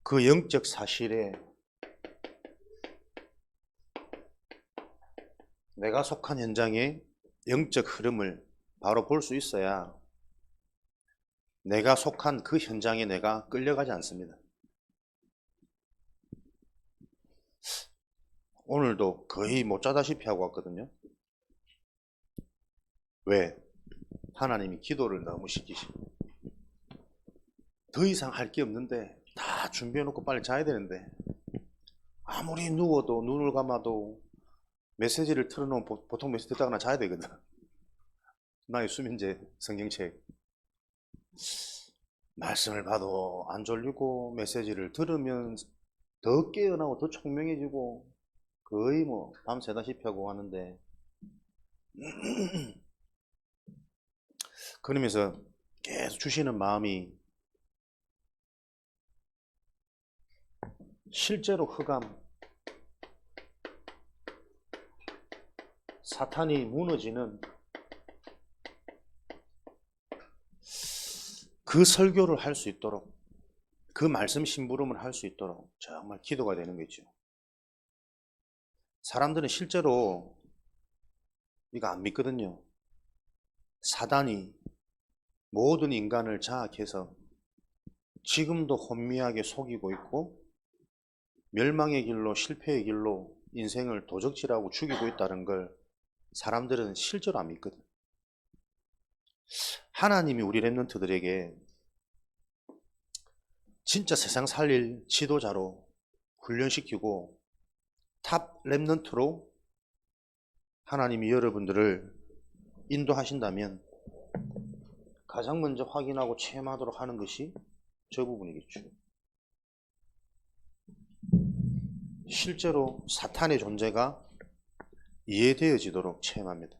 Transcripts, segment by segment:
그 영적 사실에 내가 속한 현장의 영적 흐름을 바로 볼 수 있어야 내가 속한 그 현장에 내가 끌려가지 않습니다. 오늘도 거의 못 자다시피 하고 왔거든요. 왜? 하나님이 기도를 너무 시키시고 더 이상 할 게 없는데 다 준비해놓고 빨리 자야 되는데 아무리 누워도 눈을 감아도 메시지를 틀어놓으면 보통 메시지 듣다가 자야 되거든. 나의 수면제 성경책 말씀을 봐도 안 졸리고 메시지를 들으면 더 깨어나고 더 총명해지고 거의 뭐 밤새다시피 하고 하는데 그러면서 계속 주시는 마음이 실제로 흑암 사탄이 무너지는 그 설교를 할 수 있도록 그 말씀 심부름을 할 수 있도록 정말 기도가 되는 거죠. 사람들은 실제로 이거 안 믿거든요. 사단이 모든 인간을 장악해서 지금도 혼미하게 속이고 있고 멸망의 길로 실패의 길로 인생을 도적질하고 죽이고 있다는 걸 사람들은 실제로 안 믿거든. 하나님이 우리 랩런트들에게 진짜 세상 살릴 지도자로 훈련시키고 탑 랩런트로 하나님이 여러분들을 인도하신다면 가장 먼저 확인하고 체험하도록 하는 것이 저 부분이겠죠. 실제로 사탄의 존재가 이해되어지도록 체험합니다.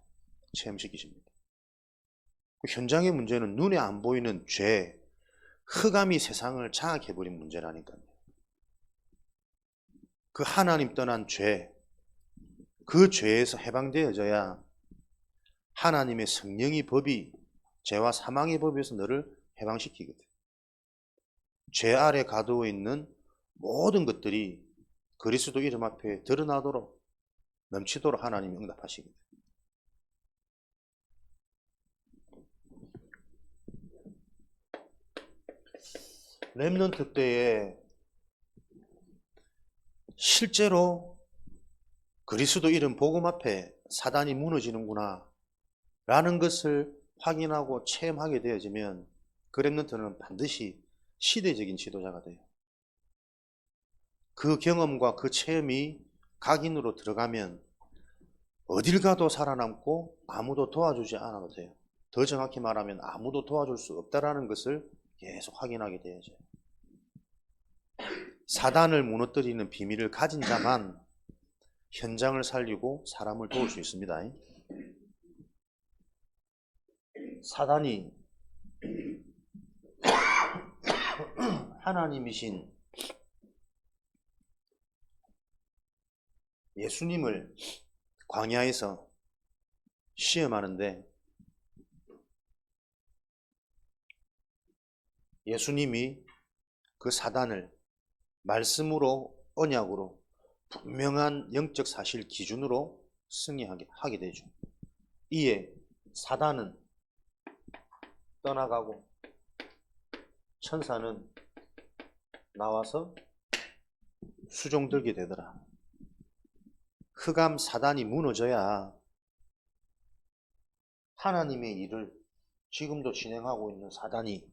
체험시키십니다. 현장의 문제는 눈에 안 보이는 죄, 흑암이 세상을 장악해버린 문제라니까요. 그 하나님 떠난 죄, 그 죄에서 해방되어져야 하나님의 성령의 법이 죄와 사망의 법에서 너를 해방시키거든. 죄 아래 가두어 있는 모든 것들이 그리스도 이름 앞에 드러나도록 넘치도록 하나님이 응답하시거든. 렘넌트 때에 실제로 그리스도 이름 복음 앞에 사단이 무너지는구나 라는 것을 확인하고 체험하게 되어지면 그 렘넌트는 반드시 시대적인 지도자가 돼요. 그 경험과 그 체험이 각인으로 들어가면 어딜 가도 살아남고 아무도 도와주지 않아도 돼요. 더 정확히 말하면 아무도 도와줄 수 없다라는 것을 계속 확인하게 되어져요. 사단을 무너뜨리는 비밀을 가진 자만 현장을 살리고 사람을 도울 수 있습니다. 사단이 하나님이신 예수님을 광야에서 시험하는데 예수님이 그 사단을 말씀으로 언약으로 분명한 영적 사실 기준으로 승리하게 되죠. 이에 사단은 떠나가고 천사는 나와서 수종 들게 되더라. 흑암 사단이 무너져야 하나님의 일을 지금도 진행하고 있는 사단이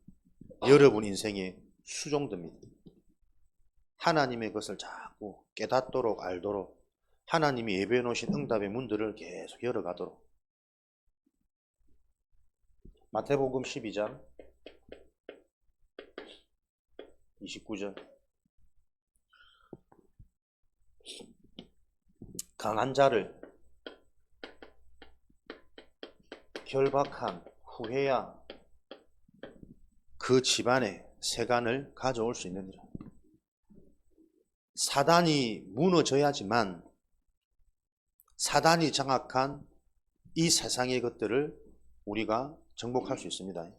여러분 인생에 수종됩니다. 하나님의 것을 자꾸 깨닫도록 알도록 하나님이 예배해 놓으신 응답의 문들을 계속 열어가도록. 마태복음 12장 29절 강한 자를 결박한 후에야 그 집안에 세간을 가져올 수 있느니라. 사단이 무너져야지만 사단이 장악한 이 세상의 것들을 우리가 정복할 수 있습니다.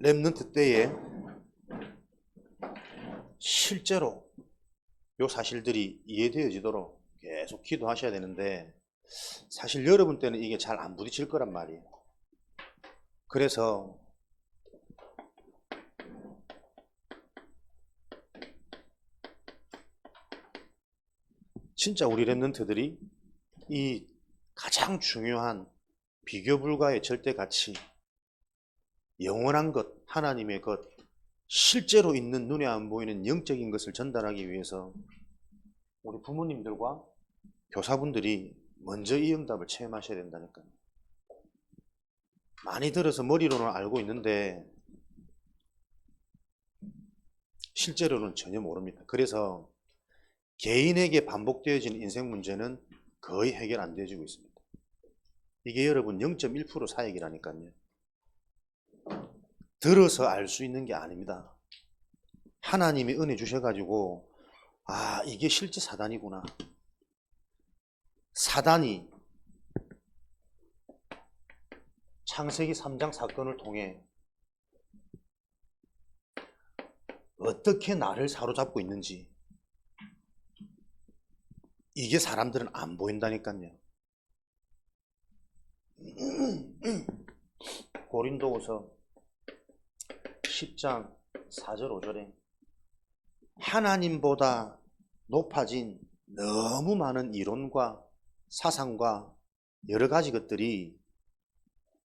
렘넌트 때에 실제로 요 사실들이 이해되어지도록 계속 기도하셔야 되는데 사실 여러분 때는 이게 잘 안 부딪힐 거란 말이에요. 그래서 진짜 우리 랩런트들이 이 가장 중요한 비교 불가의 절대 가치, 영원한 것, 하나님의 것, 실제로 있는 눈에 안 보이는 영적인 것을 전달하기 위해서 우리 부모님들과 교사분들이 먼저 이 응답을 체험하셔야 된다니까요. 많이 들어서 머리로는 알고 있는데 실제로는 전혀 모릅니다. 그래서 개인에게 반복되어지는 인생 문제는 거의 해결 안 되어지고 있습니다. 이게 여러분 0.1% 사역이라니까요. 들어서 알 수 있는 게 아닙니다. 하나님이 은혜 주셔가지고 아 이게 실제 사단이구나. 사단이 창세기 3장 사건을 통해 어떻게 나를 사로잡고 있는지 이게 사람들은 안 보인다니까요. 고린도후서 10장 4절 5절에 하나님보다 높아진 너무 많은 이론과 사상과 여러 가지 것들이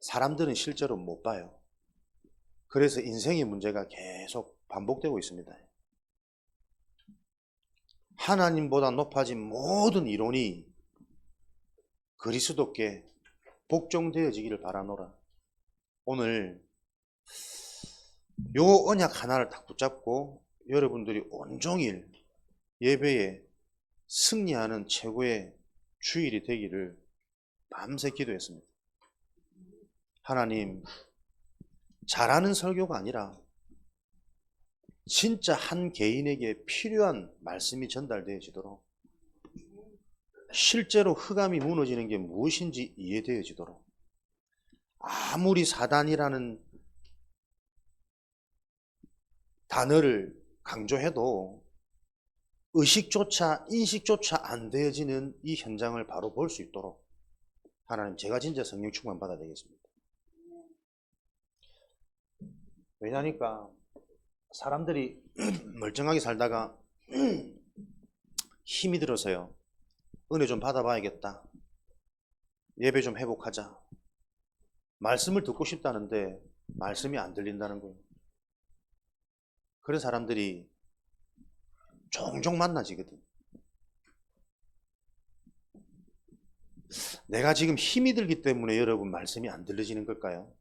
사람들은 실제로 못 봐요. 그래서 인생의 문제가 계속 반복되고 있습니다. 하나님보다 높아진 모든 이론이 그리스도께 복종되어지기를 바라노라. 오늘 요 언약 하나를 딱 붙잡고 여러분들이 온종일 예배에 승리하는 최고의 주일이 되기를 밤새 기도했습니다. 하나님, 잘하는 설교가 아니라 진짜 한 개인에게 필요한 말씀이 전달되어지도록 실제로 흑암이 무너지는 게 무엇인지 이해되어지도록 아무리 사단이라는 단어를 강조해도 의식조차 인식조차 안 되어지는 이 현장을 바로 볼 수 있도록 하나님 제가 진짜 성령 충만 받아야 되겠습니다. 왜냐니까 사람들이 멀쩡하게 살다가 힘이 들어서요. 은혜 좀 받아봐야겠다. 예배 좀 회복하자. 말씀을 듣고 싶다는데 말씀이 안 들린다는 거예요. 그런 사람들이 종종 만나지거든. 내가 지금 힘이 들기 때문에 여러분 말씀이 안 들려지는 걸까요?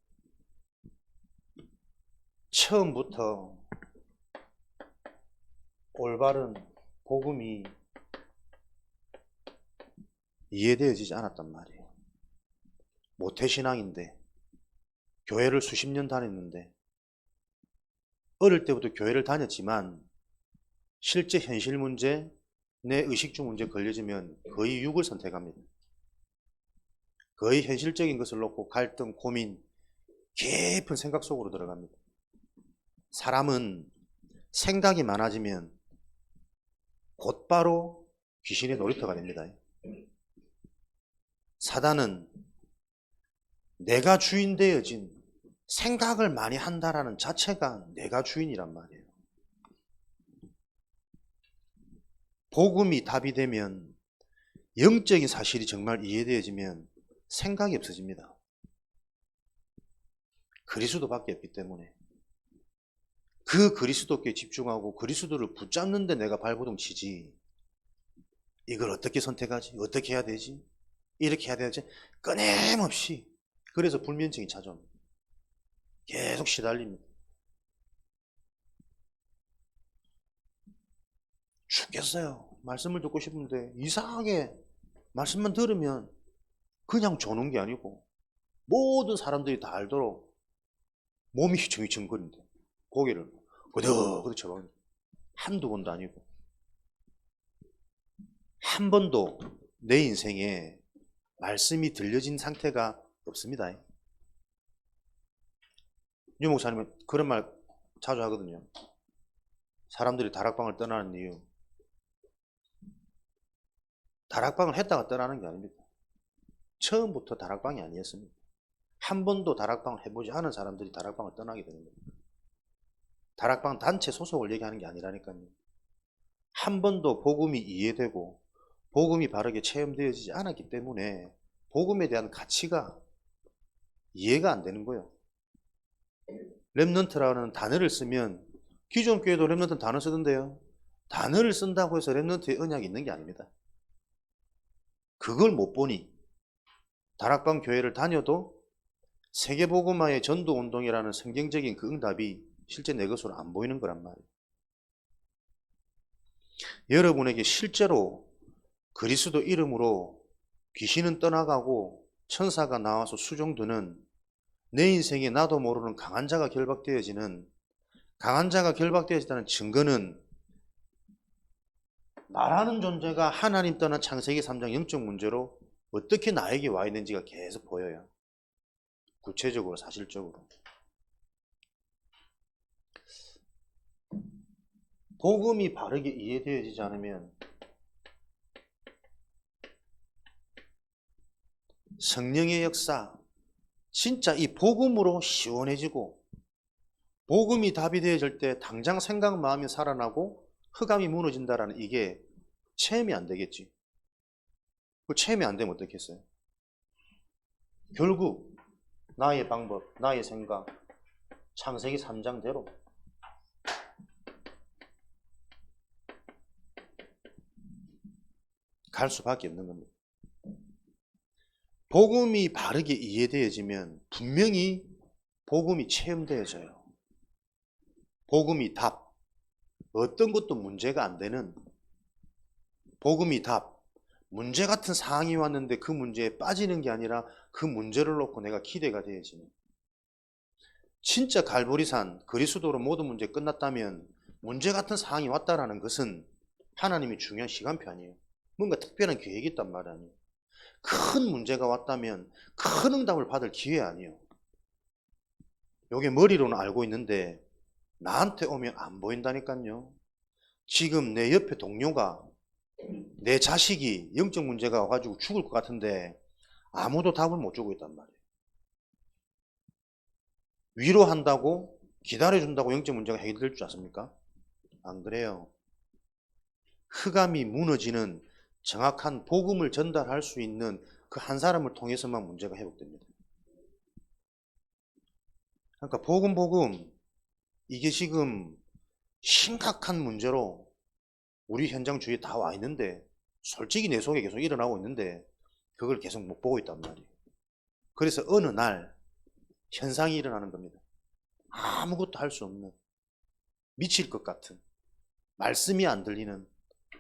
처음부터 올바른 복음이 이해되어지지 않았단 말이에요. 모태신앙인데 교회를 수십 년 다녔는데 어릴 때부터 교회를 다녔지만 실제 현실 문제, 내 의식주 문제 걸려지면 거의 육을 선택합니다. 거의 현실적인 것을 놓고 갈등, 고민, 깊은 생각 속으로 들어갑니다. 사람은 생각이 많아지면 곧바로 귀신의 놀이터가 됩니다. 사단은 내가 주인 되어진 생각을 많이 한다라는 자체가 내가 주인이란 말이에요. 복음이 답이 되면 영적인 사실이 정말 이해되어지면 생각이 없어집니다. 그리스도밖에 없기 때문에 그 그리스도께 집중하고 그리스도를 붙잡는데 내가 발버둥 치지 이걸 어떻게 선택하지? 어떻게 해야 되지? 이렇게 해야 되지? 끊임없이 그래서 불면증이 찾아옵니다. 계속 시달립니다. 죽겠어요. 말씀을 듣고 싶은데 이상하게 말씀만 들으면 그냥 조는 게 아니고 모든 사람들이 다 알도록 몸이 휘청휘청거린다. 고개를 그득그득 쳐박는다. 한두 번도 아니고 한 번도 내 인생에 말씀이 들려진 상태가 없습니다. 유 목사님은 그런 말 자주 하거든요. 사람들이 다락방을 떠나는 이유. 다락방을 했다가 떠나는 게 아닙니다. 처음부터 다락방이 아니었습니다. 한 번도 다락방을 해보지 않은 사람들이 다락방을 떠나게 되는 겁니다. 다락방 단체 소속을 얘기하는 게 아니라니까요. 한 번도 복음이 이해되고 복음이 바르게 체험되어지지 않았기 때문에 복음에 대한 가치가 이해가 안 되는 거예요. 렘넌트라는 단어를 쓰면 기존 교회도 렘넌트 단어 쓰던데요. 단어를 쓴다고 해서 렘넌트의 언약이 있는 게 아닙니다. 그걸 못 보니 다락방 교회를 다녀도 세계복음화의 전도운동이라는 성경적인 그 응답이 실제 내 것으로 안 보이는 거란 말이에요. 여러분에게 실제로 그리스도 이름으로 귀신은 떠나가고 천사가 나와서 수종드는 내 인생에 나도 모르는 강한 자가 결박되어지는, 강한 자가 결박되어진다는 증거는 나라는 존재가 하나님 떠난 창세기 3장 영적 문제로 어떻게 나에게 와 있는지가 계속 보여요. 구체적으로 사실적으로. 복음이 바르게 이해되어지지 않으면 성령의 역사, 진짜 이 복음으로 시원해지고 복음이 답이 되어질 때 당장 생각 마음이 살아나고 흑암이 무너진다라는 이게 체험이 안 되겠지. 그 체험이 안 되면 어떻겠어요? 결국 나의 방법, 나의 생각, 창세기 3장대로 갈 수밖에 없는 겁니다. 복음이 바르게 이해되어지면 분명히 복음이 체험되어져요. 복음이 답, 어떤 것도 문제가 안 되는 복음이 답, 문제 같은 상황이 왔는데 그 문제에 빠지는 게 아니라 그 문제를 놓고 내가 기대가 되어지는, 진짜 갈보리산 그리스도로 모든 문제 끝났다면 문제 같은 상황이 왔다라는 것은 하나님이 중요한 시간표 아니에요. 뭔가 특별한 계획이 있단 말 아니에요. 큰 문제가 왔다면 큰 응답을 받을 기회 아니에요. 요게 머리로는 알고 있는데 나한테 오면 안 보인다니까요. 지금 내 옆에 동료가, 내 자식이 영적 문제가 와가지고 죽을 것 같은데 아무도 답을 못 주고 있단 말이에요. 위로한다고, 기다려준다고 영적 문제가 해결될 줄 아십니까? 안 그래요. 흑암이 무너지는 정확한 복음을 전달할 수 있는 그 한 사람을 통해서만 문제가 회복됩니다. 그러니까 복음 이게 지금 심각한 문제로 우리 현장 주위에 다 와 있는데 솔직히 내 속에 계속 일어나고 있는데 그걸 계속 못 보고 있단 말이에요. 그래서 어느 날 현상이 일어나는 겁니다. 아무것도 할 수 없는, 미칠 것 같은, 말씀이 안 들리는,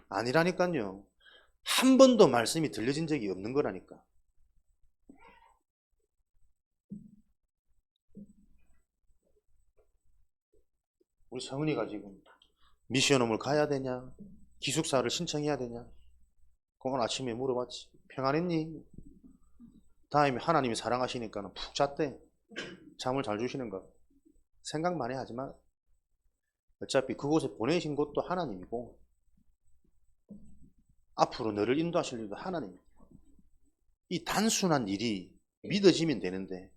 아니라니까요. 한 번도 말씀이 들려진 적이 없는 거라니까. 우리 성은이가 지금 미션홈을 가야 되냐, 기숙사를 신청해야 되냐, 그건 아침에 물어봤지. 평안했니? 다음에 하나님이 사랑하시니까 푹 잤대. 잠을 잘 주시는가. 생각 많이 하지 마. 어차피 그곳에 보내신 것도 하나님이고 앞으로 너를 인도하실 일도 하나님이고, 이 단순한 일이 믿어지면 되는데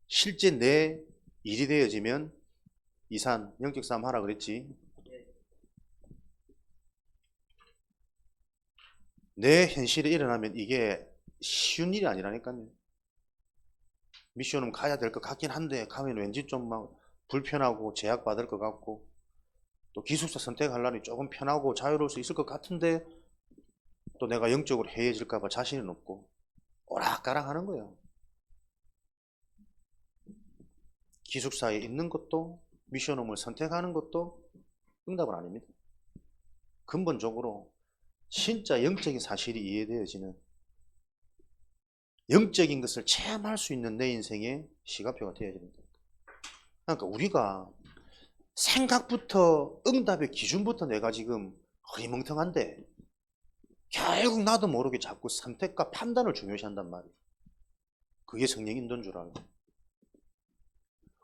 실제 내 일이 되어지면 이산 영적 싸움 하라 그랬지. 내 현실에 일어나면 이게 쉬운 일이 아니라니까요. 미션은 가야 될 것 같긴 한데 가면 왠지 좀 막 불편하고 제약받을 것 같고 또 기숙사 선택하려니 조금 편하고 자유로울 수 있을 것 같은데 또 내가 영적으로 해이해질까 봐 자신은 없고 오락가락 하는 거예요. 기숙사에 있는 것도 미션홈을 선택하는 것도 응답은 아닙니다. 근본적으로 진짜 영적인 사실이 이해되어지는, 영적인 것을 체험할 수 있는 내 인생의 시간표가 되어야 됩니다. 그러니까 우리가 생각부터 응답의 기준부터 내가 지금 허리멍텅한데 결국 나도 모르게 자꾸 선택과 판단을 중요시한단 말이에요. 그게 성령 인도인 줄 알고.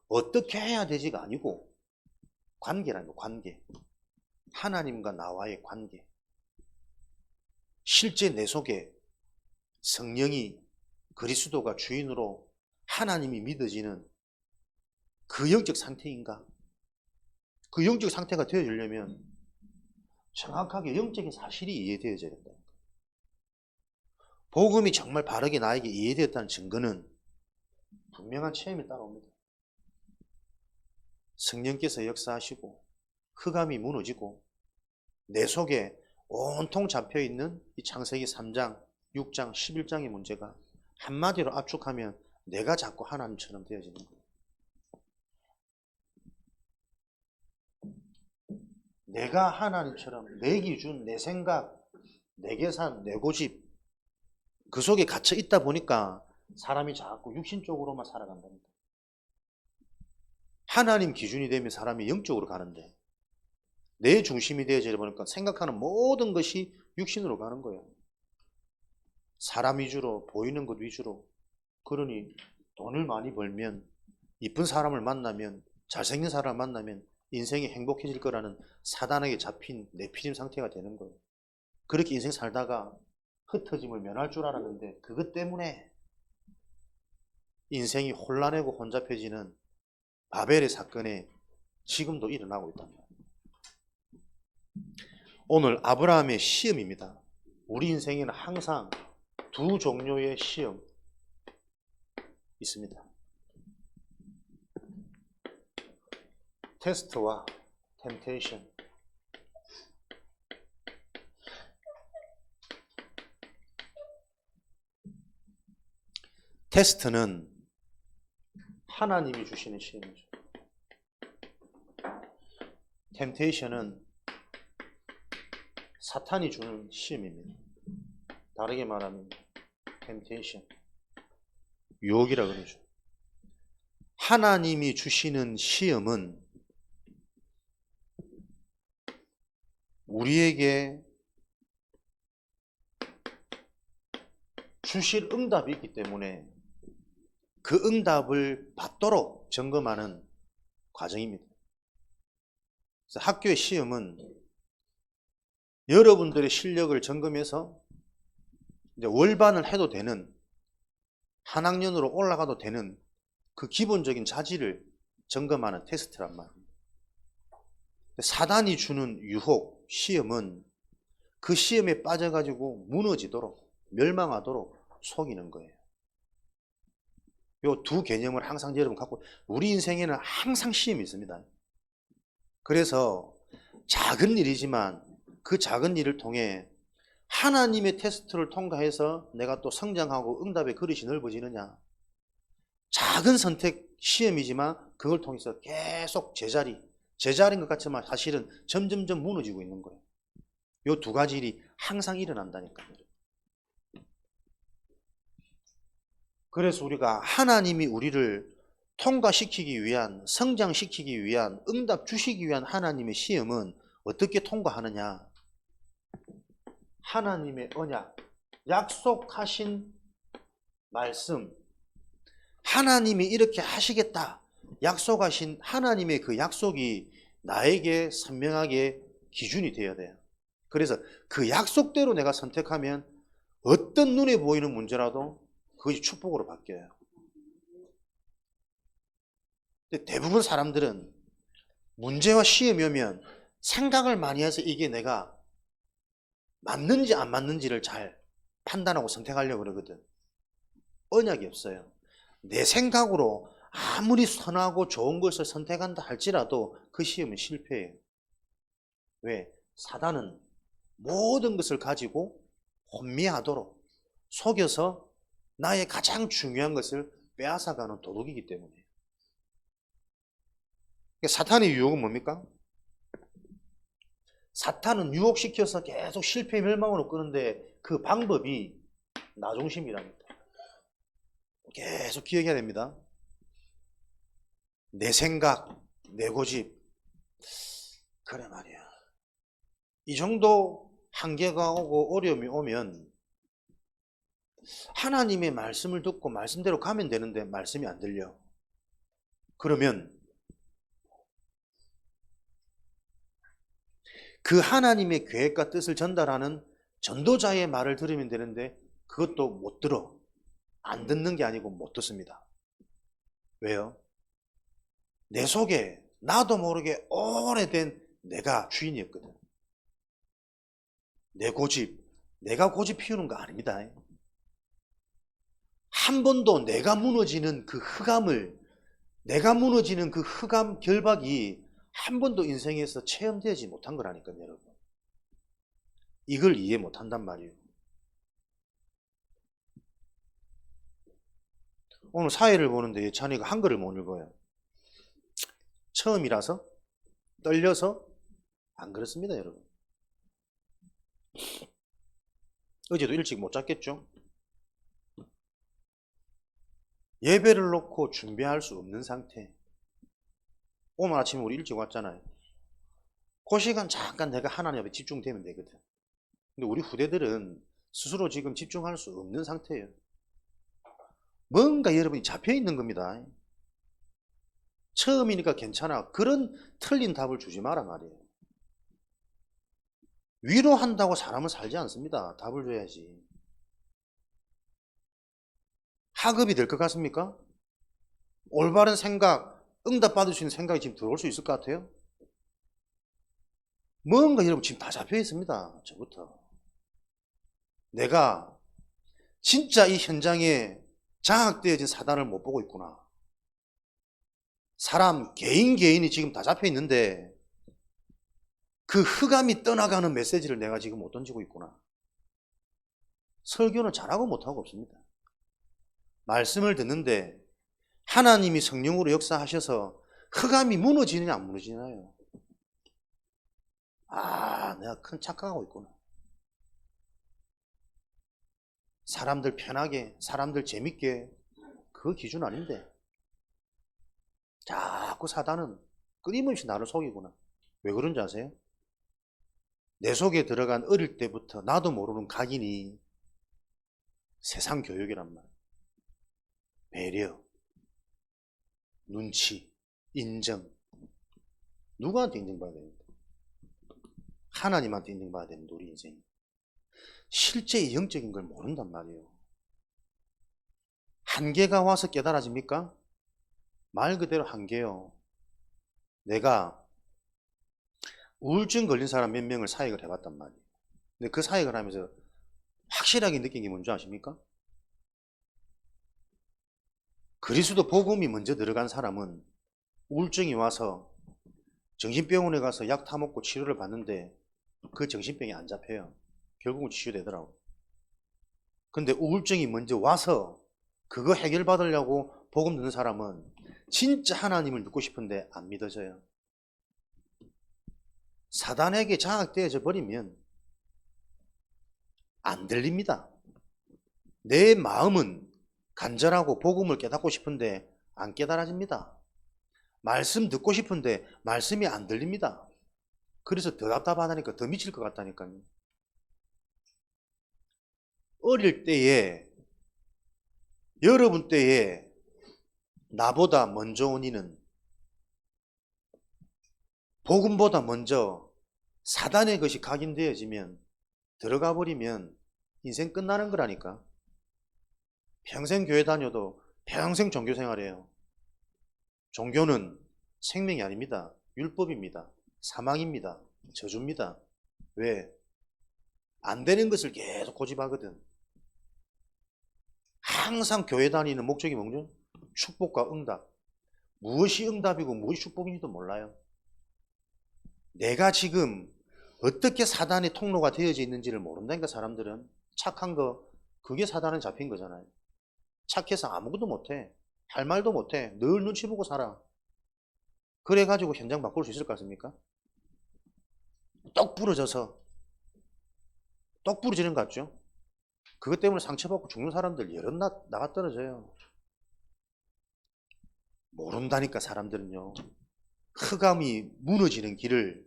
어떻게 해야 되지가 아니고 관계라는 거, 관계. 하나님과 나와의 관계, 실제 내 속에 성령이 그리스도가 주인으로 하나님이 믿어지는 그 영적 상태인가? 그 영적 상태가 되어지려면 정확하게 영적인 사실이 이해되어져야 된다. 복음이 정말 바르게 나에게 이해되었다는 증거는 분명한 체험이 따라옵니다. 성령께서 역사하시고 흑암이 무너지고 내 속에 온통 잡혀있는 이 창세기 3장, 6장, 11장의 문제가 한마디로 압축하면 내가 자꾸 하나님처럼 되어지는 거예요. 내가 하나님처럼 내 기준, 내 생각, 내 계산, 내 고집 그 속에 갇혀 있다 보니까 사람이 자꾸 육신적으로만 살아간답니다. 하나님 기준이 되면 사람이 영적으로 가는데 내 중심이 되어져 보니까 생각하는 모든 것이 육신으로 가는 거예요. 사람 위주로, 보이는 것 위주로. 그러니 돈을 많이 벌면, 이쁜 사람을 만나면, 잘생긴 사람을 만나면 인생이 행복해질 거라는 사단에게 잡힌 내피림 상태가 되는 거예요. 그렇게 인생 살다가 흩어짐을 면할 줄 알았는데 그것 때문에 인생이 혼란하고 혼잡해지는 바벨의 사건에 지금도 일어나고 있답니다. 오늘 아브라함의 시험입니다. 우리 인생에는 항상 두 종류의 시험 있습니다. 테스트와 템테이션. 테스트는 하나님이 주시는 시험이죠. 템테이션은 사탄이 주는 시험입니다. 다르게 말하면 템테이션, 유혹이라 그러죠. 하나님이 주시는 시험은 우리에게 주실 응답이 있기 때문에 그 응답을 받도록 점검하는 과정입니다. 그래서 학교의 시험은 여러분들의 실력을 점검해서 이제 월반을 해도 되는, 한 학년으로 올라가도 되는 그 기본적인 자질을 점검하는 테스트란 말입니다. 사단이 주는 유혹, 시험은 그 시험에 빠져가지고 무너지도록, 멸망하도록 속이는 거예요. 이 두 개념을 항상 여러분 갖고, 우리 인생에는 항상 시험이 있습니다. 그래서 작은 일이지만 그 작은 일을 통해 하나님의 테스트를 통과해서 내가 또 성장하고 응답의 그릇이 넓어지느냐. 작은 선택 시험이지만 그걸 통해서 계속 제자리인 것 같지만 사실은 점점점 무너지고 있는 거예요. 이 두 가지 일이 항상 일어난다니까요. 그래서 우리가 하나님이 우리를 통과시키기 위한, 성장시키기 위한, 응답 주시기 위한 하나님의 시험은 어떻게 통과하느냐. 하나님의 언약, 약속하신 말씀, 하나님이 이렇게 하시겠다 약속하신 하나님의 그 약속이 나에게 선명하게 기준이 되어야 돼요. 그래서 그 약속대로 내가 선택하면 어떤 눈에 보이는 문제라도 그것이 축복으로 바뀌어요. 근데 대부분 사람들은 문제와 시험이 오면 생각을 많이 해서 이게 내가 맞는지 안 맞는지를 잘 판단하고 선택하려고 그러거든. 언약이 없어요. 내 생각으로 아무리 선하고 좋은 것을 선택한다 할지라도 그 시험은 실패해요. 왜? 사단은 모든 것을 가지고 혼미하도록 속여서 나의 가장 중요한 것을 빼앗아가는 도둑이기 때문에. 사탄의 유혹은 뭡니까? 사탄은 유혹시켜서 계속 실패 멸망으로 끄는데 그 방법이 나 중심이랍니다. 계속 기억해야 됩니다. 내 생각, 내 고집. 그래 말이야. 이 정도 한계가 오고 어려움이 오면 하나님의 말씀을 듣고 말씀대로 가면 되는데 말씀이 안 들려. 그러면 그 하나님의 계획과 뜻을 전달하는 전도자의 말을 들으면 되는데 그것도 못 들어. 안 듣는 게 아니고 못 듣습니다. 왜요? 내 속에 나도 모르게 오래된 내가 주인이었거든. 내 고집, 내가 고집 피우는 거 아닙니다. 한 번도 내가 무너지는 그 흑암을, 내가 무너지는 그 흑암 결박이 한 번도 인생에서 체험되지 못한 거라니까요, 여러분. 이걸 이해 못한단 말이에요. 오늘 사회를 보는데 예찬이가 한글을 못 읽어요. 처음이라서? 떨려서? 안 그렇습니다, 여러분. 어제도 일찍 못 잤겠죠? 예배를 놓고 준비할 수 없는 상태. 오늘 아침에 우리 일찍 왔잖아요. 그 시간 잠깐 내가 하나님 앞에 집중되면 되거든. 근데 우리 후대들은 스스로 지금 집중할 수 없는 상태예요. 뭔가 여러분이 잡혀 있는 겁니다. 처음이니까 괜찮아. 그런 틀린 답을 주지 마라 말이에요. 위로한다고 사람은 살지 않습니다. 답을 줘야지. 학업이 될 것 같습니까? 올바른 생각, 응답받을 수 있는 생각이 지금 들어올 수 있을 것 같아요? 뭔가 여러분 지금 다 잡혀 있습니다. 저부터. 내가 진짜 이 현장에 장악되어진 사단을 못 보고 있구나. 사람 개인이 지금 다 잡혀 있는데 그 흑암이 떠나가는 메시지를 내가 지금 못 던지고 있구나. 설교는 잘하고 못하고 없습니다. 말씀을 듣는데 하나님이 성령으로 역사하셔서 흑암이 무너지느냐 안 무너지나요? 아, 내가 큰 착각하고 있구나. 사람들 편하게, 사람들 재밌게, 그 기준 아닌데 자꾸 사단은 끊임없이 나를 속이구나. 왜 그런지 아세요? 내 속에 들어간 어릴 때부터 나도 모르는 각인이 세상 교육이란 말. 배려, 눈치, 인정. 누구한테 인정받아야 됩니까? 하나님한테 인정받아야 되는데 우리 인생이. 실제 영적인 걸 모른단 말이에요. 한계가 와서 깨달아집니까? 말 그대로 한계요. 내가 우울증 걸린 사람 몇 명을 사역을 해봤단 말이에요. 근데 그 사역을 하면서 확실하게 느낀 게 뭔지 아십니까? 그리스도 복음이 먼저 들어간 사람은 우울증이 와서 정신병원에 가서 약 타먹고 치료를 받는데 그 정신병이 안 잡혀요. 결국은 치유되더라고. 근데 우울증이 먼저 와서 그거 해결받으려고 복음 듣는 사람은 진짜 하나님을 믿고 싶은데 안 믿어져요. 사단에게 장악되어져 버리면 안 들립니다. 내 마음은 간절하고 복음을 깨닫고 싶은데 안 깨달아집니다. 말씀 듣고 싶은데 말씀이 안 들립니다. 그래서 더 답답하다니까 더 미칠 것 같다니까요. 어릴 때에 여러분 때에 나보다 먼저 온 이는 복음보다 먼저 사단의 것이 각인되어지면 들어가 버리면 인생 끝나는 거라니까. 평생 교회 다녀도 평생 종교 생활해요. 종교는 생명이 아닙니다. 율법입니다. 사망입니다. 저주입니다. 왜? 안 되는 것을 계속 고집하거든. 항상 교회 다니는 목적이 뭐죠? 축복과 응답. 무엇이 응답이고 무엇이 축복인지도 몰라요. 내가 지금 어떻게 사단의 통로가 되어져 있는지를 모른다니까 사람들은. 착한 거, 그게 사단에 잡힌 거잖아요. 착해서 아무것도 못해. 할 말도 못해. 늘 눈치 보고 살아. 그래가지고 현장 바꿀 수 있을 것 같습니까? 똑 부러져서 똑 부러지는 것 같죠? 그것 때문에 상처받고 죽는 사람들 여럿 나가 떨어져요. 모른다니까 사람들은요. 흑암이 무너지는 길을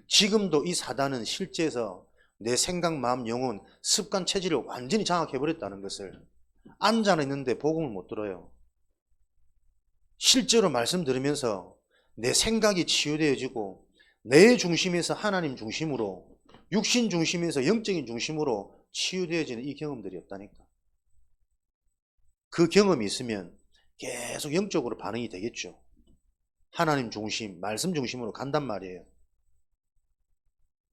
지금도 이 사단은 실제에서 내 생각, 마음, 영혼, 습관, 체질을 완전히 장악해버렸다는 것을. 앉아 있는데 복음을 못 들어요. 실제로 말씀 들으면서 내 생각이 치유되어지고 내 중심에서 하나님 중심으로, 육신 중심에서 영적인 중심으로 치유되어지는 이 경험들이 없다니까. 그 경험이 있으면 계속 영적으로 반응이 되겠죠. 하나님 중심, 말씀 중심으로 간단 말이에요.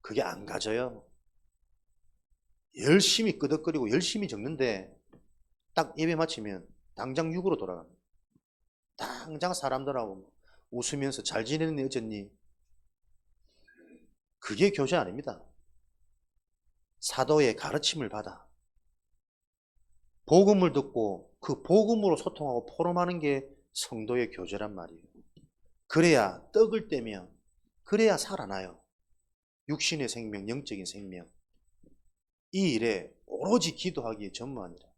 그게 안 가져요. 열심히 끄덕거리고 열심히 적는데 딱 예배 마치면 당장 육으로 돌아갑니다. 당장 사람들하고 웃으면서 잘 지내니 어쨌니? 그게 교제 아닙니다. 사도의 가르침을 받아 복음을 듣고 그 복음으로 소통하고 포럼하는 게 성도의 교제란 말이에요. 그래야 떡을 떼면, 그래야 살아나요. 육신의 생명, 영적인 생명. 이 일에 오로지 기도하기에 전무하니라.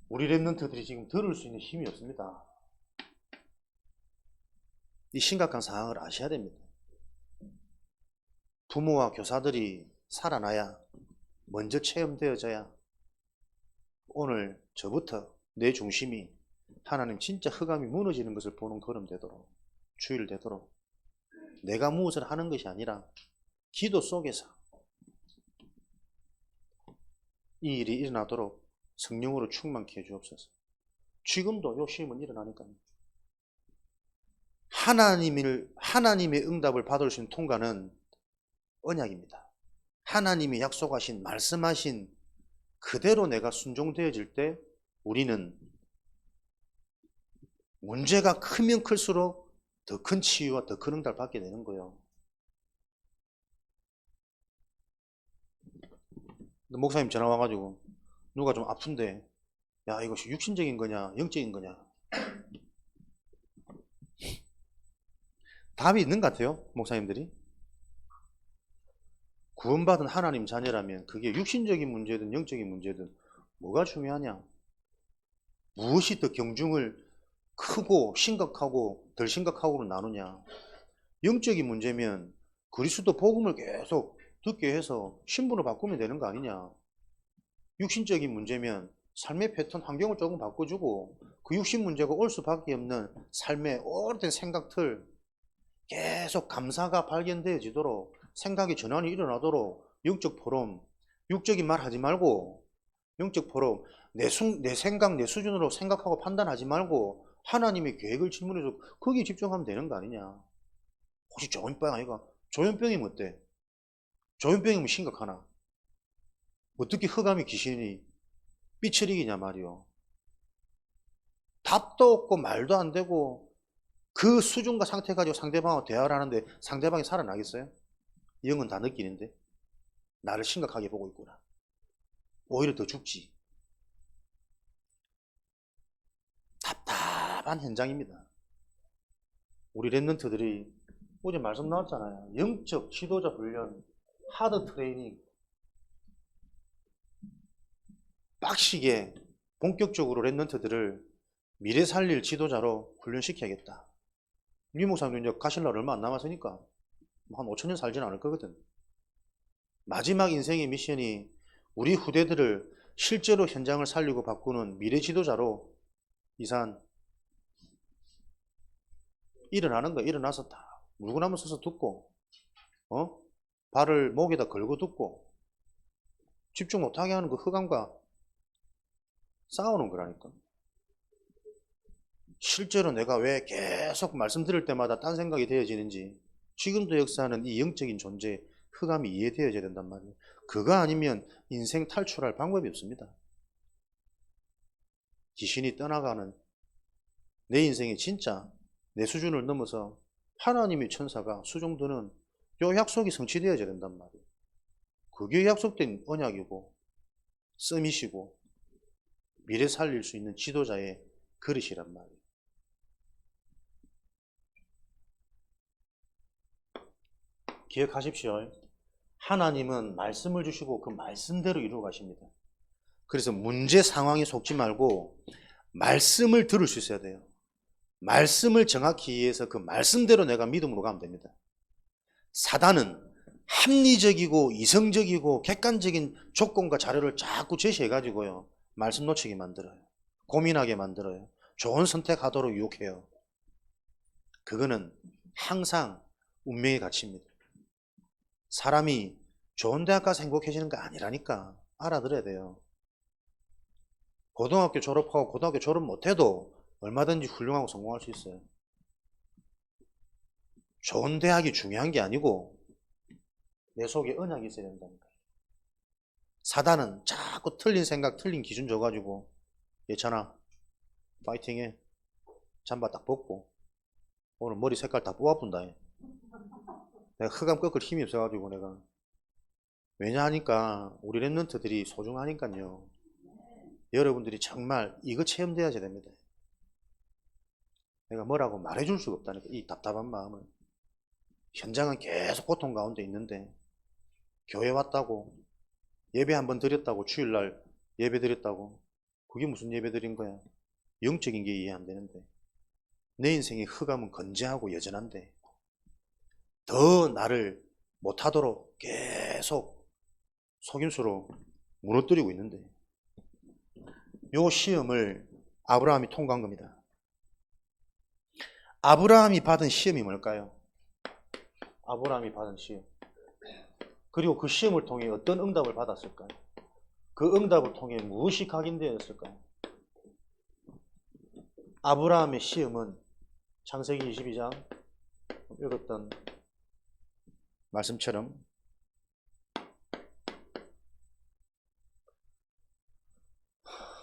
우리 랩런트들이 지금 들을 수 있는 힘이 없습니다. 이 심각한 상황을 아셔야 됩니다. 부모와 교사들이 살아나야, 먼저 체험되어져야 오늘 저부터 내 중심이 하나님 진짜 흑암이 무너지는 것을 보는 걸음 되도록, 주일 되도록 내가 무엇을 하는 것이 아니라 기도 속에서 이 일이 일어나도록 성령으로 충만케 해 주옵소서. 지금도 욕심은 일어나니까요. 하나님의 응답을 받을 수 있는 통과는 언약입니다. 하나님이 약속하신, 말씀하신 그대로 내가 순종되어질 때 우리는 문제가 크면 클수록 더 큰 치유와 더 큰 응답을 받게 되는 거예요. 목사님 전화 와가지고 누가 좀 아픈데, 야, 이것이 육신적인 거냐 영적인 거냐, 답이 있는 것 같아요. 목사님들이 구원받은 하나님 자녀라면 그게 육신적인 문제든 영적인 문제든 뭐가 중요하냐, 무엇이 더 경중을 크고 심각하고 덜 심각하고로 나누냐. 영적인 문제면 그리스도 복음을 계속 듣게 해서 신분을 바꾸면 되는 거 아니냐. 육신적인 문제면 삶의 패턴, 환경을 조금 바꿔주고 그 육신 문제가 올 수밖에 없는 삶의 오래된 생각들 계속 감사가 발견되어지도록, 생각의 전환이 일어나도록 영적 포럼, 육적인 말 하지 말고 영적 포럼, 내 생각, 내 수준으로 생각하고 판단하지 말고 하나님의 계획을 질문해서 거기에 집중하면 되는 거 아니냐. 혹시 조현병 아이가? 조현병이면 어때? 조현병이면 심각하나? 어떻게 흑암의 귀신이 삐처리기냐 말이요. 답도 없고 말도 안 되고 그 수준과 상태 가지고 상대방하고 대화를 하는데 상대방이 살아나겠어요? 영은 다 느끼는데 나를 심각하게 보고 있구나. 오히려 더 죽지. 답답한 현장입니다. 우리 랩런트들이 어제 말씀 나왔잖아요. 영적 지도자 훈련, 하드 트레이닝 빡시게 본격적으로 랩런트들을 미래 살릴 지도자로 훈련시켜야겠다. 유 목사님 이제 가실 날 얼마 안 남았으니까 한 5천년 살지는 않을 거거든. 마지막 인생의 미션이 우리 후대들을 실제로 현장을 살리고 바꾸는 미래 지도자로 이산 일어나는 거. 일어나서 다 물구나무 서서 듣고 발을 목에다 걸고 듣고 집중 못하게 하는 그 흑암과 싸우는 거라니까. 실제로 내가 왜 계속 말씀 들을 때마다 딴 생각이 되어지는지 지금도 역사하는 이 영적인 존재, 흑암이 이해되어져야 된단 말이에요. 그거 아니면 인생 탈출할 방법이 없습니다. 귀신이 떠나가는 내 인생이 진짜 내 수준을 넘어서 하나님의 천사가 수종드는 요 약속이 성취되어져야 된단 말이에요. 그게 약속된 언약이고 씀이시고 미래 살릴 수 있는 지도자의 그릇이란 말이에요. 기억하십시오. 하나님은 말씀을 주시고 그 말씀대로 이루어 가십니다. 그래서 문제 상황에 속지 말고 말씀을 들을 수 있어야 돼요. 말씀을 정확히 이해해서 그 말씀대로 내가 믿음으로 가면 됩니다. 사단은 합리적이고 이성적이고 객관적인 조건과 자료를 자꾸 제시해가지고요 말씀 놓치게 만들어요. 고민하게 만들어요. 좋은 선택하도록 유혹해요. 그거는 항상 운명의 가치입니다. 사람이 좋은 대학 가서 행복해지는 거 아니라니까 알아들어야 돼요. 고등학교 졸업하고 고등학교 졸업 못해도 얼마든지 훌륭하고 성공할 수 있어요. 좋은 대학이 중요한 게 아니고 내 속에 언약이 있어야 된다니까. 사단은 자꾸 틀린 생각, 틀린 기준 줘가지고 예찬아 파이팅해. 잠바 딱 벗고 오늘 머리 색깔 다 뽑아본다. 내가 흑암 꺾을 힘이 없어가지고 내가 왜냐 하니까 우리 랩런트들이 소중하니까요. 여러분들이 정말 이거 체험돼야지 됩니다. 내가 뭐라고 말해줄 수가 없다니까. 이 답답한 마음을. 현장은 계속 고통 가운데 있는데 교회 왔다고 예배 한번 드렸다고 주일날 예배 드렸다고 그게 무슨 예배 드린 거야. 영적인 게 이해 안 되는데 내 인생의 흑암은 건재하고 여전한데 더 나를 못하도록 계속 속임수로 무너뜨리고 있는데 요 시험을 아브라함이 통과한 겁니다. 아브라함이 받은 시험이 뭘까요? 아브라함이 받은 시험. 그리고 그 시험을 통해 어떤 응답을 받았을까요? 그 응답을 통해 무엇이 각인되었을까요? 아브라함의 시험은 창세기 22장 읽었던 말씀처럼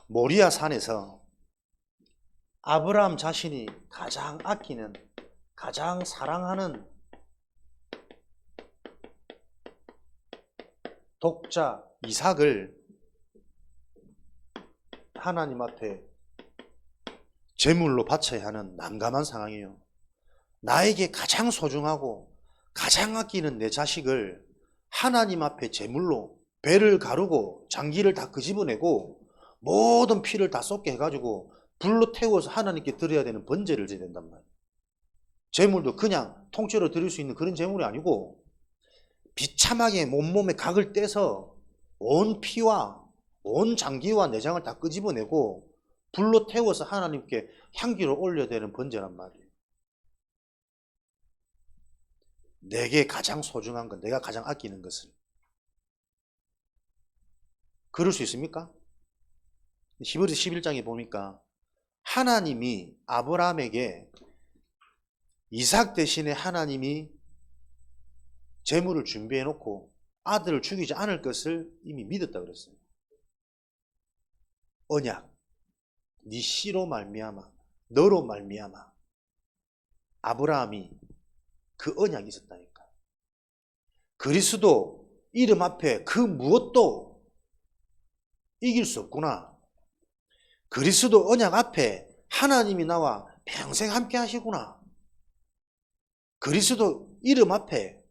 모리아 산에서 아브라함 자신이 가장 아끼는, 가장 사랑하는 독자 이삭을 하나님 앞에 제물로 바쳐야 하는 난감한 상황이에요. 나에게 가장 소중하고 가장 아끼는 내 자식을 하나님 앞에 제물로 배를 가르고 장기를 다 끄집어내고 모든 피를 다 쏟게 해가지고 불로 태워서 하나님께 드려야 되는 번제를 드려야 된단 말이에요. 제물도 그냥 통째로 드릴 수 있는 그런 제물이 아니고 비참하게 온몸에 각을 떼서 온 피와 온 장기와 내장을 다 끄집어내고 불로 태워서 하나님께 향기를 올려야 되는 번제란 말이에요. 내게 가장 소중한 것, 내가 가장 아끼는 것을. 그럴 수 있습니까? 히브리서 11장에 보니까 하나님이 아브라함에게 이삭 대신에 하나님이 제물을 준비해 놓고 아들을 죽이지 않을 것을 이미 믿었다 그랬어요. 언약, 네 씨로 말미암아, 너로 말미암아 아브라함이 그 언약이 있었다니까. 그리스도 이름 앞에 그 무엇도 이길 수 없구나. 그리스도 언약 앞에 하나님이 나와 평생 함께 하시구나. 그리스도 이름 앞에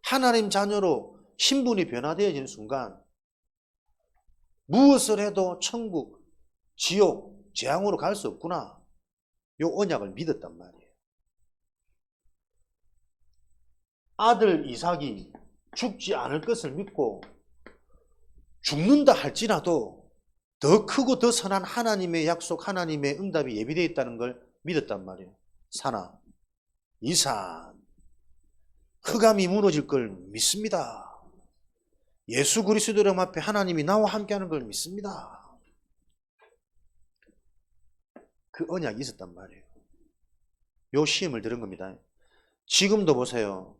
하나님 자녀로 신분이 변화되어지는 순간 무엇을 해도 천국, 지옥, 재앙으로 갈 수 없구나. 요 언약을 믿었단 말이에요. 아들 이삭이 죽지 않을 것을 믿고 죽는다 할지라도 더 크고 더 선한 하나님의 약속, 하나님의 응답이 예비되어 있다는 걸 믿었단 말이에요. 사나, 이삭, 흑암이 무너질 걸 믿습니다. 예수 그리스도 이름 앞에 하나님이 나와 함께하는 걸 믿습니다. 그 언약이 있었단 말이에요. 요 시험을 들은 겁니다. 지금도 보세요.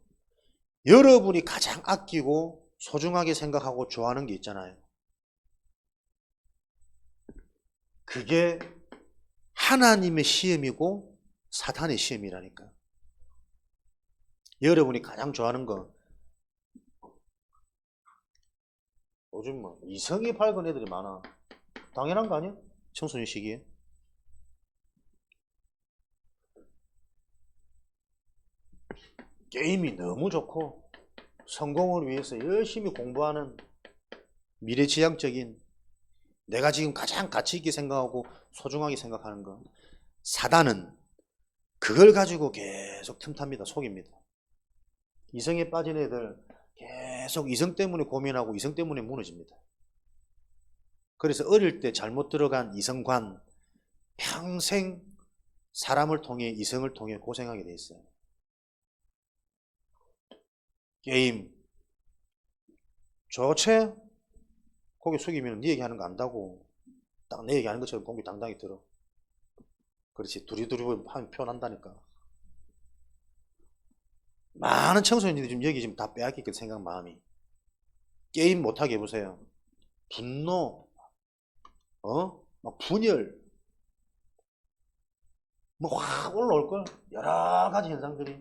여러분이 가장 아끼고 소중하게 생각하고 좋아하는 게 있잖아요. 그게 하나님의 시험이고 사탄의 시험이라니까. 여러분이 가장 좋아하는 거 요즘 뭐 이성이 밝은 애들이 많아. 당연한 거 아니야? 청소년 시기에. 게임이 너무 좋고 성공을 위해서 열심히 공부하는 미래지향적인 내가 지금 가장 가치 있게 생각하고 소중하게 생각하는 거. 사단은 그걸 가지고 계속 틈탑니다. 속입니다. 이성에 빠진 애들 계속 이성 때문에 고민하고 이성 때문에 무너집니다. 그래서 어릴 때 잘못 들어간 이성관 평생 사람을 통해 이성을 통해 고생하게 돼 있어요. 게임 좋지? 고개 숙이면 네 얘기하는 거 안다고. 딱 내 얘기하는 것처럼 고개 당당히 들어. 그렇지. 두리두리 하면 표현한다니까. 많은 청소년들이 지금 여기 지금 다 빼앗기게 생각 마음이. 게임 못하게 해보세요. 분노, 막 분열, 뭐 확 올라올걸? 여러 가지 현상들이.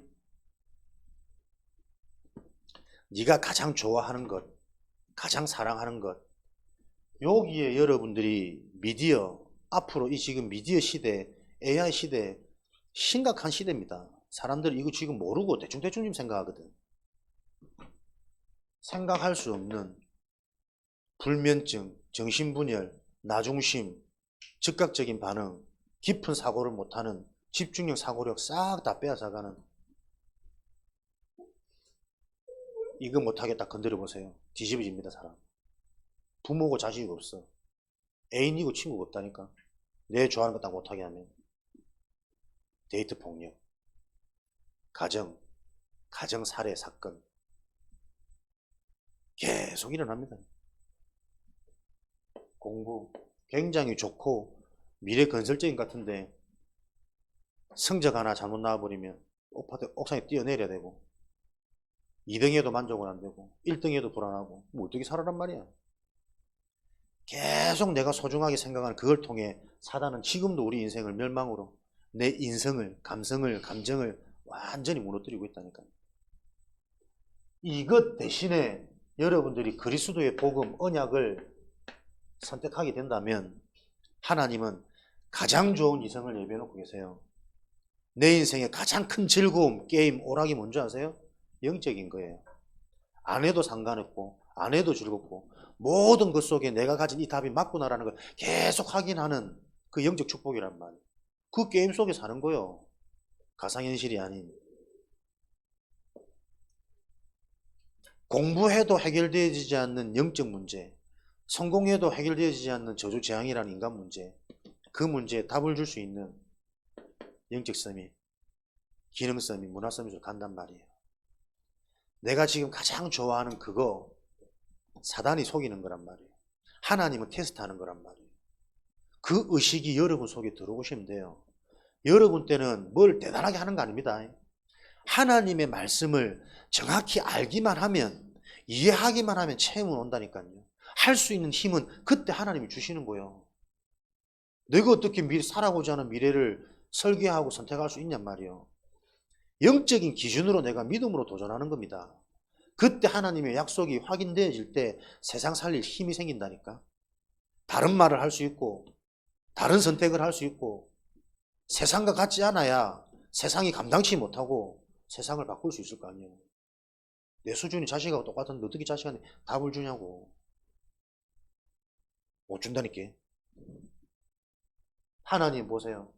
네가 가장 좋아하는 것, 가장 사랑하는 것, 여기에 여러분들이 미디어, 앞으로 이 지금 미디어 시대, AI 시대, 심각한 시대입니다. 사람들이 이거 지금 모르고 대충대충 좀 생각하거든. 생각할 수 없는 불면증, 정신분열, 나중심, 즉각적인 반응, 깊은 사고를 못하는 집중력, 사고력 싹 다 빼앗아가는. 이거 못하겠다 건드려 보세요. 뒤집어집니다. 사람. 부모고 자식이 없어. 애인이고 친구가 없다니까. 내 좋아하는 거 딱 못하게 하면. 데이트 폭력, 가정 살해 사건 계속 일어납니다. 공부 굉장히 좋고 미래 건설적인 것 같은데 성적 하나 잘못 나와버리면 옥상에 뛰어내려야 되고 2등에도 만족은 안 되고 1등에도 불안하고 뭐 어떻게 살아란 말이야. 계속 내가 소중하게 생각하는 그걸 통해 사단은 지금도 우리 인생을 멸망으로 내 인성을, 감성을, 감정을 완전히 무너뜨리고 있다니까요. 이것 대신에 여러분들이 그리스도의 복음, 언약을 선택하게 된다면 하나님은 가장 좋은 이성을 예배해놓고 계세요. 내 인생의 가장 큰 즐거움, 게임, 오락이 뭔지 아세요? 영적인 거예요. 안 해도 상관없고 안 해도 즐겁고 모든 것 속에 내가 가진 이 답이 맞구나라는 걸 계속 확인하는 그 영적 축복이란 말이에요. 그 게임 속에 사는 거예요. 가상현실이 아닌. 공부해도 해결되어지지 않는 영적 문제, 성공해도 해결되어지지 않는 저주 재앙이라는 인간 문제, 그 문제에 답을 줄 수 있는 영적 서밋, 기능 서밋, 문화 서밋으로 간단 말이에요. 내가 지금 가장 좋아하는 그거 사단이 속이는 거란 말이에요. 하나님은 테스트하는 거란 말이에요. 그 의식이 여러분 속에 들어오시면 돼요. 여러분 때는 뭘 대단하게 하는 거 아닙니다. 하나님의 말씀을 정확히 알기만 하면, 이해하기만 하면 체험은 온다니까요. 할 수 있는 힘은 그때 하나님이 주시는 거예요. 내가 어떻게 살아가고자 하는 미래를 설계하고 선택할 수 있냔 말이에요. 영적인 기준으로 내가 믿음으로 도전하는 겁니다. 그때 하나님의 약속이 확인되어질 때 세상 살릴 힘이 생긴다니까. 다른 말을 할 수 있고 다른 선택을 할 수 있고 세상과 같지 않아야 세상이 감당치 못하고 세상을 바꿀 수 있을 거 아니에요. 내 수준이 자식하고 똑같은데 어떻게 자식한테 답을 주냐고. 못 준다니까. 하나님 보세요.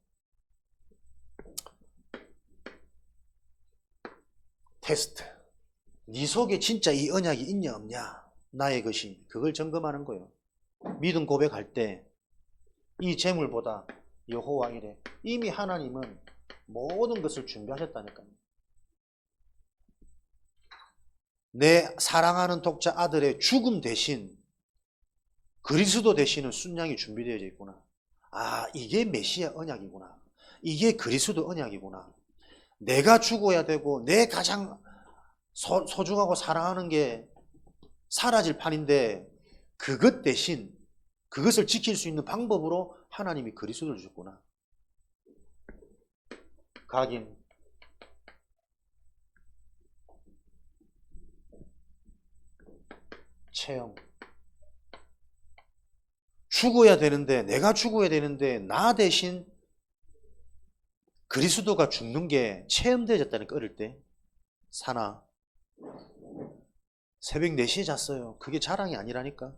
테스트. 네 속에 진짜 이 언약이 있냐 없냐, 나의 것이, 그걸 점검하는 거예요. 믿음 고백할 때 이 재물보다 여호와 이래. 이미 하나님은 모든 것을 준비하셨다니까요. 내 사랑하는 독자 아들의 죽음 대신 그리스도 되시는 순양이 준비되어 있구나. 아, 이게 메시아 언약이구나. 이게 그리스도 언약이구나. 내가 죽어야 되고 내 가장 소중하고 사랑하는 게 사라질 판인데 그것 대신 그것을 지킬 수 있는 방법으로 하나님이 그리스도를 주셨구나. 각인. 체험. 죽어야 되는데, 내가 죽어야 되는데 나 대신 그리스도가 죽는 게 체험되어졌다니까. 어릴 때 사나 새벽 4시에 잤어요. 그게 자랑이 아니라니까.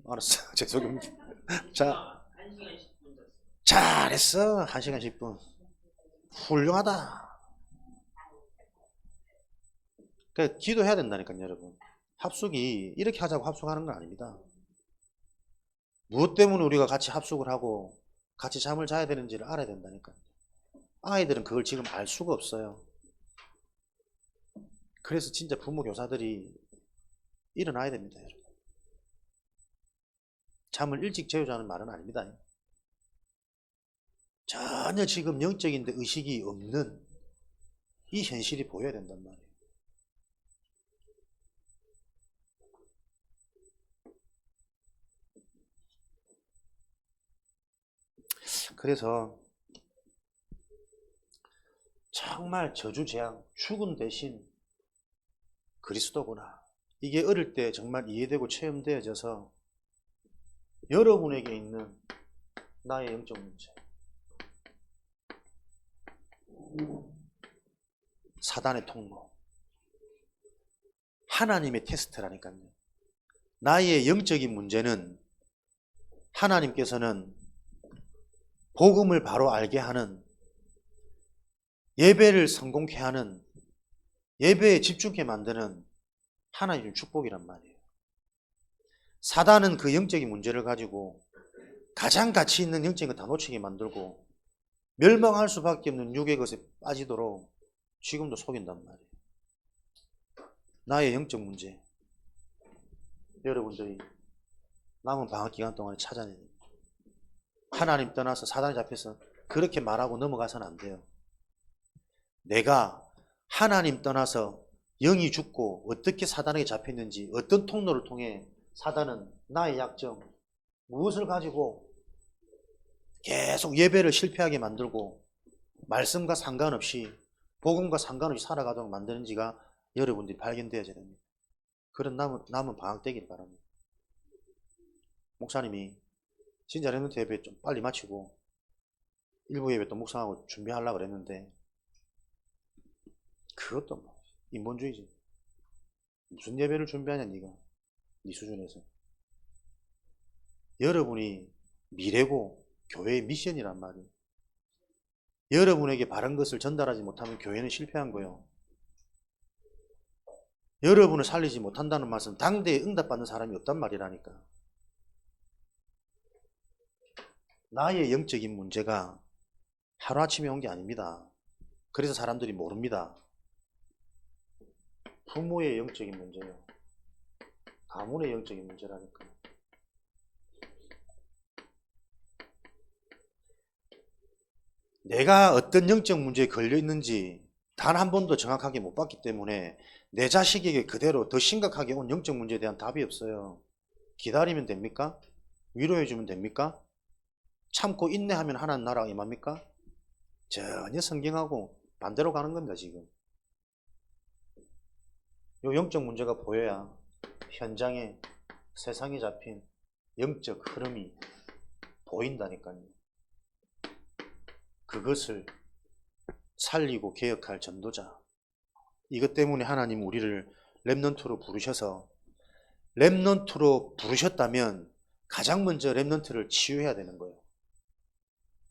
알았어. 죄송합니다. 자, 잘했어. 1시간 10분. 훌륭하다. 그러니까 기도해야 된다니까요, 여러분. 합숙이 이렇게 하자고 합숙하는 건 아닙니다. 무엇 때문에 우리가 같이 합숙을 하고 같이 잠을 자야 되는지를 알아야 된다니까요. 아이들은 그걸 지금 알 수가 없어요. 그래서 진짜 부모 교사들이 일어나야 됩니다, 여러분. 잠을 일찍 재우자는 말은 아닙니다. 전혀 지금 영적인 데 의식이 없는 이 현실이 보여야 된단 말이에요. 그래서 정말 저주재앙, 죽음 대신 그리스도구나. 이게 어릴 때 정말 이해되고 체험되어져서 여러분에게 있는 나의 영적 문제, 사단의 통로, 하나님의 테스트라니까요. 나의 영적인 문제는 하나님께서는 복음을 바로 알게 하는, 예배를 성공케 하는, 예배에 집중케 만드는 하나님의 축복이란 말이에요. 사단은 그 영적인 문제를 가지고 가장 가치 있는 영적인 걸 다 놓치게 만들고 멸망할 수밖에 없는 육의 것에 빠지도록 지금도 속인단 말이에요. 나의 영적 문제, 여러분들이 남은 방학 기간 동안에 찾아내야 됩니다. 하나님 떠나서 사단에 잡혀서 그렇게 말하고 넘어가서는 안 돼요. 내가 하나님 떠나서 영이 죽고 어떻게 사단에게 잡혔는지, 어떤 통로를 통해 사단은 나의 약점, 무엇을 가지고 계속 예배를 실패하게 만들고 말씀과 상관없이, 복음과 상관없이 살아가도록 만드는지가 여러분들이 발견되어야 됩니다. 그런 남은 방학 되기를 바랍니다. 목사님이 진짜 렘넌트 예배 좀 빨리 마치고 일부 예배 또 묵상하고 준비하려고 그랬는데 그것도 뭐 인본주의지. 무슨 예배를 준비하냐 네가, 네 수준에서. 여러분이 미래고 교회의 미션이란 말이에요. 여러분에게 바른 것을 전달하지 못하면 교회는 실패한 거예요. 여러분을 살리지 못한다는 말씀, 당대에 응답받는 사람이 없단 말이라니까. 나의 영적인 문제가 하루아침에 온 게 아닙니다. 그래서 사람들이 모릅니다. 부모의 영적인 문제예요. 가문의 영적인 문제라니까. 내가 어떤 영적 문제에 걸려 있는지 단 한 번도 정확하게 못 봤기 때문에 내 자식에게 그대로 더 심각하게 온 영적 문제에 대한 답이 없어요. 기다리면 됩니까? 위로해 주면 됩니까? 참고 인내하면 하나님 나라가 임합니까? 전혀 성경하고 반대로 가는 겁니다, 지금. 요 영적 문제가 보여야 현장에 세상에 잡힌 영적 흐름이 보인다니까요. 그것을 살리고 개혁할 전도자. 이것 때문에 하나님 우리를 렘넌트로 부르셔서, 렘넌트로 부르셨다면 가장 먼저 렘넌트를 치유해야 되는 거예요.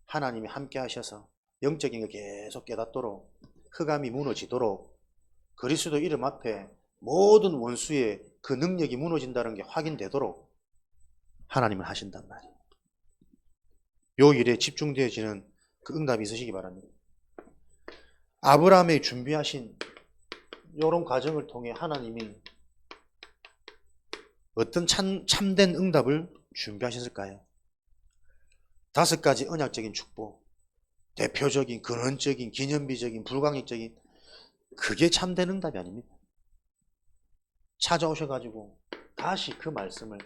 하나님이 함께 하셔서 영적인 걸 계속 깨닫도록, 흑암이 무너지도록, 그리스도 이름 앞에 모든 원수의 그 능력이 무너진다는 게 확인되도록 하나님은 하신단 말이에요. 요 일에 집중되어지는 그 응답이 있으시기 바랍니다. 아브라함이 준비하신 이런 과정을 통해 하나님이 어떤 참된 응답을 준비하셨을까요? 5가지 언약적인 축복, 대표적인 근원적인 기념비적인 불강력적인, 그게 참된 응답이 아닙니다. 찾아오셔가지고 다시 그 말씀을,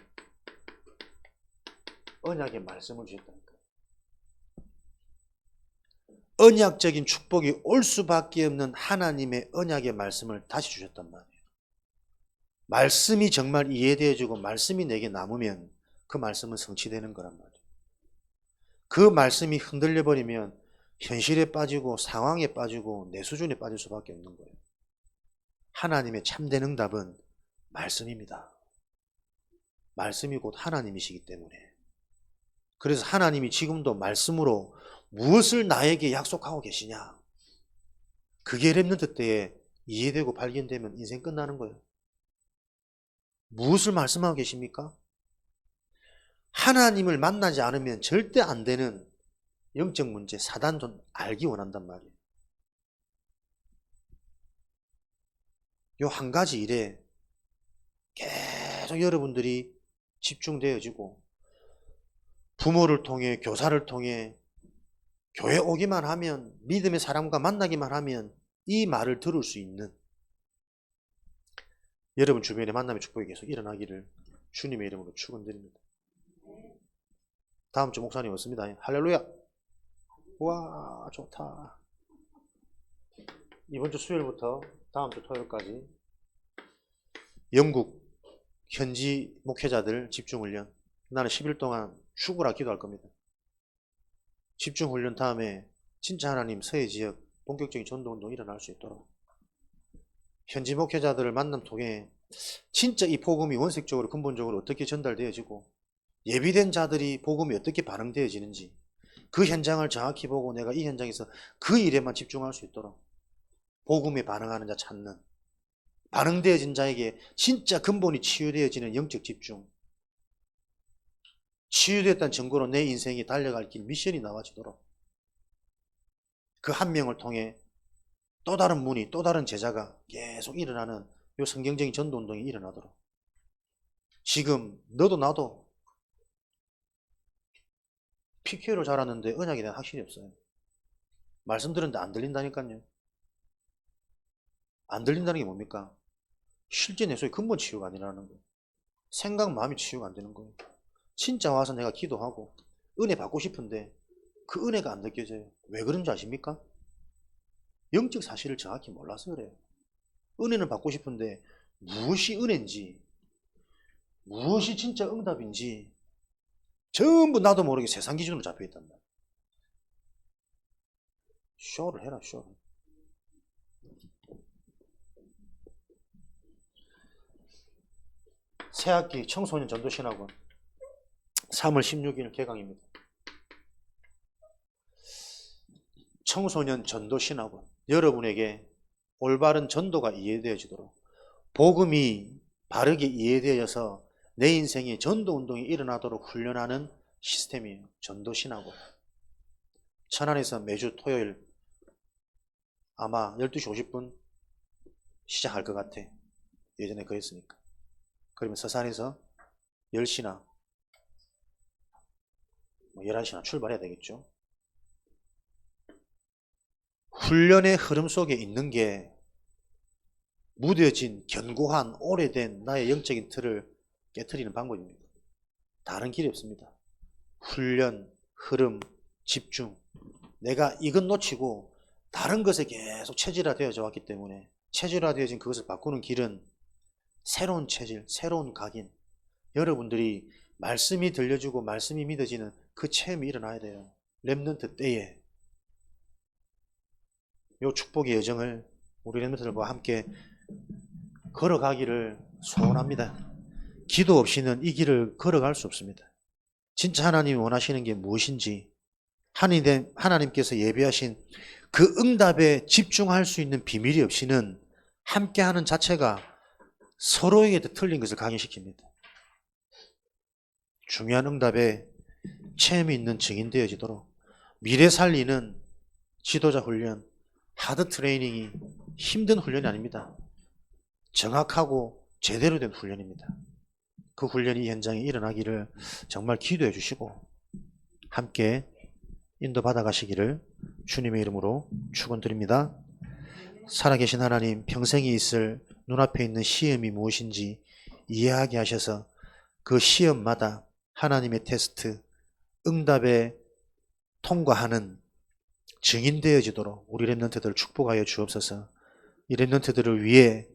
언약의 말씀을 주셨다니까요. 언약적인 축복이 올 수밖에 없는 하나님의 언약의 말씀을 다시 주셨단 말이에요. 말씀이 정말 이해되어지고 말씀이 내게 남으면 그 말씀은 성취되는 거란 말이에요. 그 말씀이 흔들려 버리면 현실에 빠지고 상황에 빠지고 내 수준에 빠질 수밖에 없는 거예요. 하나님의 참된 응답은 말씀입니다. 말씀이 곧 하나님이시기 때문에. 그래서 하나님이 지금도 말씀으로 무엇을 나에게 약속하고 계시냐, 그게 렘넌트 때에 이해되고 발견되면 인생 끝나는 거예요. 무엇을 말씀하고 계십니까? 하나님을 만나지 않으면 절대 안 되는 영적 문제, 사단도 알기 원한단 말이에요. 요 한 가지 일에 계속 여러분들이 집중되어지고 부모를 통해 교사를 통해 교회 오기만 하면 믿음의 사람과 만나기만 하면 이 말을 들을 수 있는 여러분 주변에 만남의 축복이 계속 일어나기를 주님의 이름으로 축원드립니다. 다음 주 목사님 왔습니다. 할렐루야. 와 좋다. 이번 주 수요일부터 다음 주 토요일까지 영국 현지 목회자들 집중훈련, 나는 10일 동안 죽으라 기도할 겁니다. 집중훈련 다음에 진짜 하나님 서해 지역 본격적인 전도운동이 일어날 수 있도록 현지 목회자들을 만남 통해 진짜 이 복음이 원색적으로 근본적으로 어떻게 전달되어지고 예비된 자들이 복음이 어떻게 반응되어지는지 그 현장을 정확히 보고 내가 이 현장에서 그 일에만 집중할 수 있도록 복음에 반응하는 자 찾는, 반응되어진 자에게 진짜 근본이 치유되어지는 영적 집중, 치유되었다는 증거로 내 인생이 달려갈 길 미션이 나와지도록 그 한 명을 통해 또 다른 문이, 또 다른 제자가 계속 일어나는 이 성경적인 전도운동이 일어나도록 지금 너도 나도 PK로 자랐는데 언약에 대한 확신이 없어요. 말씀 들었는데 안 들린다니까요. 안 들린다는 게 뭡니까? 실제 내 속에 근본 치유가 아니라는 거예요. 생각, 마음이 치유가 안 되는 거예요. 진짜 와서 내가 기도하고 은혜 받고 싶은데 그 은혜가 안 느껴져요. 왜 그런지 아십니까? 영적 사실을 정확히 몰라서 그래요. 은혜는 받고 싶은데 무엇이 은혜인지, 무엇이 진짜 응답인지 전부 나도 모르게 세상 기준으로 잡혀있단 말이에요. 쇼를 해라, 쇼를. 새학기 청소년 전도신학원 3월 16일 개강입니다. 청소년 전도신학원, 여러분에게 올바른 전도가 이해되어지도록 복음이 바르게 이해되어서 내 인생에 전도운동이 일어나도록 훈련하는 시스템이에요. 전도신학원. 천안에서 매주 토요일 아마 12시 50분 시작할 것 같아. 예전에 그랬으니까. 그러면 서산에서 10시나 11시나 출발해야 되겠죠. 훈련의 흐름 속에 있는 게 무뎌진 견고한 오래된 나의 영적인 틀을 깨트리는 방법입니다. 다른 길이 없습니다. 훈련, 흐름, 집중. 내가 이것 놓치고 다른 것에 계속 체질화되어져 왔기 때문에 체질화되어진 그것을 바꾸는 길은 새로운 체질, 새로운 각인. 여러분들이 말씀이 들려주고 말씀이 믿어지는 그 체험이 일어나야 돼요. 렘넌트 때에. 이 축복의 여정을 우리 렘넌트들과 함께 걸어가기를 소원합니다. 기도 없이는 이 길을 걸어갈 수 없습니다. 진짜 하나님이 원하시는 게 무엇인지 하나님께서 예비하신 그 응답에 집중할 수 있는 비밀이 없이는 함께하는 자체가 서로에게 틀린 것을 강요시킵니다. 중요한 응답에 체험이 있는 증인 되어지도록 미래 살리는 지도자 훈련, 하드 트레이닝이 힘든 훈련이 아닙니다. 정확하고 제대로 된 훈련입니다. 그 훈련이 현장에 일어나기를 정말 기도해 주시고 함께 인도받아 가시기를 주님의 이름으로 축원드립니다. 살아계신 하나님, 평생에 있을 눈앞에 있는 시험이 무엇인지 이해하게 하셔서 그 시험마다 하나님의 테스트, 응답에 통과하는 증인 되어지도록 우리 렘넌트들을 축복하여 주옵소서. 이 렘넌트들을 위해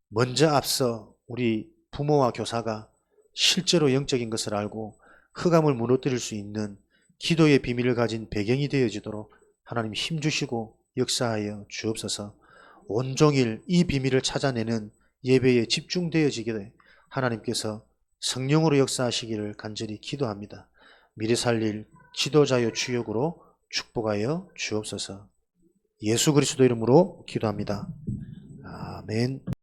먼저 앞서 우리 부모와 교사가 실제로 영적인 것을 알고 흑암을 무너뜨릴 수 있는 기도의 비밀을 가진 배경이 되어지도록 하나님 힘주시고 역사하여 주옵소서. 온종일 이 비밀을 찾아내는 예배에 집중되어지게 하나님께서 성령으로 역사하시기를 간절히 기도합니다. 미래 살릴 지도자여 주역으로 축복하여 주옵소서. 예수 그리스도 이름으로 기도합니다. 아멘.